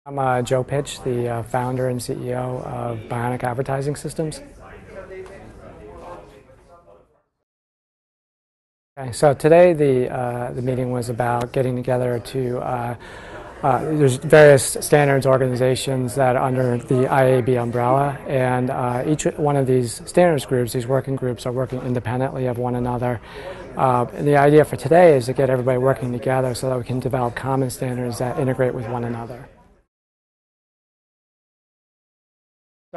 I'm Joe Pych, the founder and CEO of Bionic Advertising Systems. Okay, so today the meeting was about getting together to there's various standards organizations that are under the IAB umbrella, and each one of these standards groups, these working groups, are working independently of one another. And the idea for today is to get everybody working together so that we can develop common standards that integrate with one another.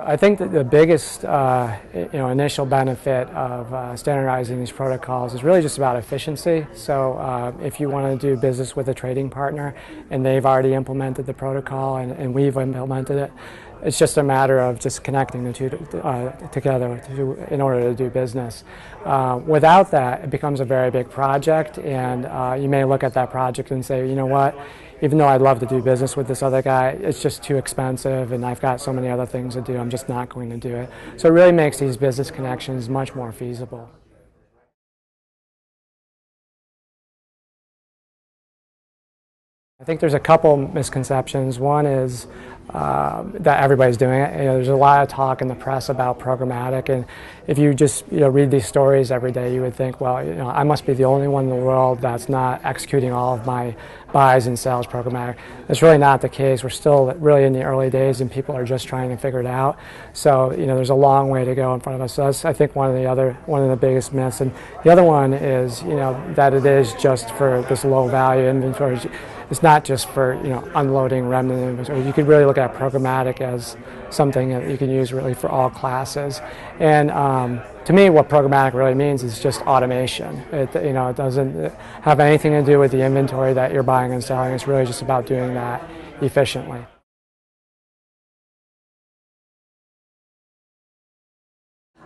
I think that the biggest initial benefit of standardizing these protocols is really just about efficiency. So if you want to do business with a trading partner and they've already implemented the protocol and we've implemented it, it's just a matter of just connecting the two together in order to do business. Without that, it becomes a very big project, and you may look at that project and say, you know what, even though I'd love to do business with this other guy, it's just too expensive and I've got so many other things to do, I'm just not going to do it. So it really makes these business connections much more feasible. I think there's a couple misconceptions. One is that everybody's doing it. There's a lot of talk in the press about programmatic, and if you just read these stories every day, you would think, well, I must be the only one in the world that's not executing all of my buys and sells programmatic. That's really not the case. We're still really in the early days, and people are just trying to figure it out. So there's a long way to go in front of us. So that's, I think, one of the biggest myths. And the other one is that it is just for this low value inventory. It's not just for unloading remnant inventory. You could really look at programmatic as something that you can use really for all classes. And to me, what programmatic really means is just automation. It doesn't have anything to do with the inventory that you're buying and selling. It's really just about doing that efficiently.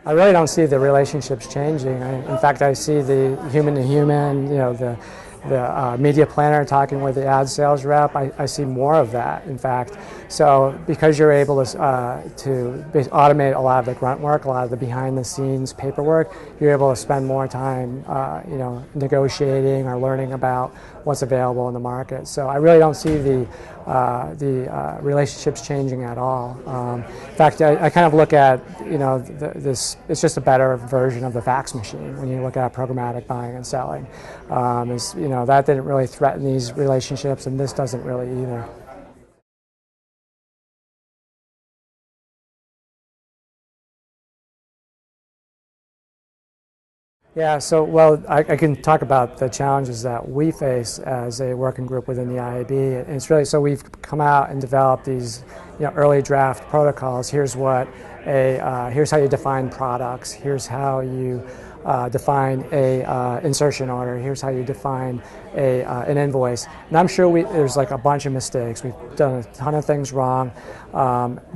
I really don't see the relationships changing. In fact, I see the human to human, the media planner talking with the ad sales rep. I see more of that, in fact. So because you're able to automate a lot of the grunt work, a lot of the behind-the-scenes paperwork, you're able to spend more time, negotiating or learning about what's available in the market. So I really don't see the relationships changing at all. In fact, I kind of look at this. It's just a better version of the fax machine when you look at programmatic buying and selling. That didn't really threaten these relationships, and this doesn't really either. Yeah, so I can talk about the challenges that we face as a working group within the IAB. And it's really, so we've come out and developed these early draft protocols. Here's here's how you define products. Here's how you define a insertion order. Here's how you define an invoice. And I'm sure there's like a bunch of mistakes. We've done a ton of things wrong.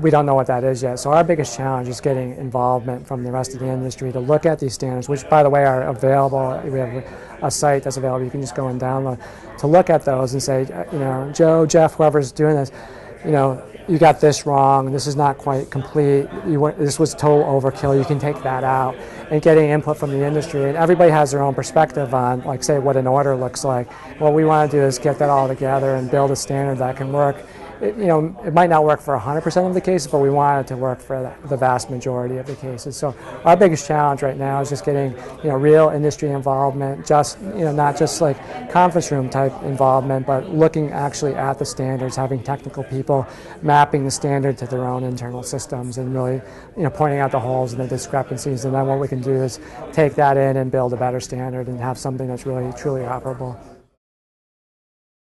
We don't know what that is yet. So our biggest challenge is getting involvement from the rest of the industry to look at these standards, which, by the way, are available. We have a site that's available. You can just go and download to look at those and say, Joe, Jeff, whoever's doing this, you got this wrong, this is not quite complete, this was total overkill, you can take that out. And getting input from the industry, and everybody has their own perspective on, like, say, what an order looks like. What we want to do is get that all together and build a standard that can work. It might not work for 100% of the cases, but we want it to work for the vast majority of the cases. So our biggest challenge right now is just getting real industry involvement, just not just like conference room type involvement, but looking actually at the standards, having technical people mapping the standard to their own internal systems, and really pointing out the holes and the discrepancies. And then what we can do is take that in and build a better standard and have something that's really truly operable.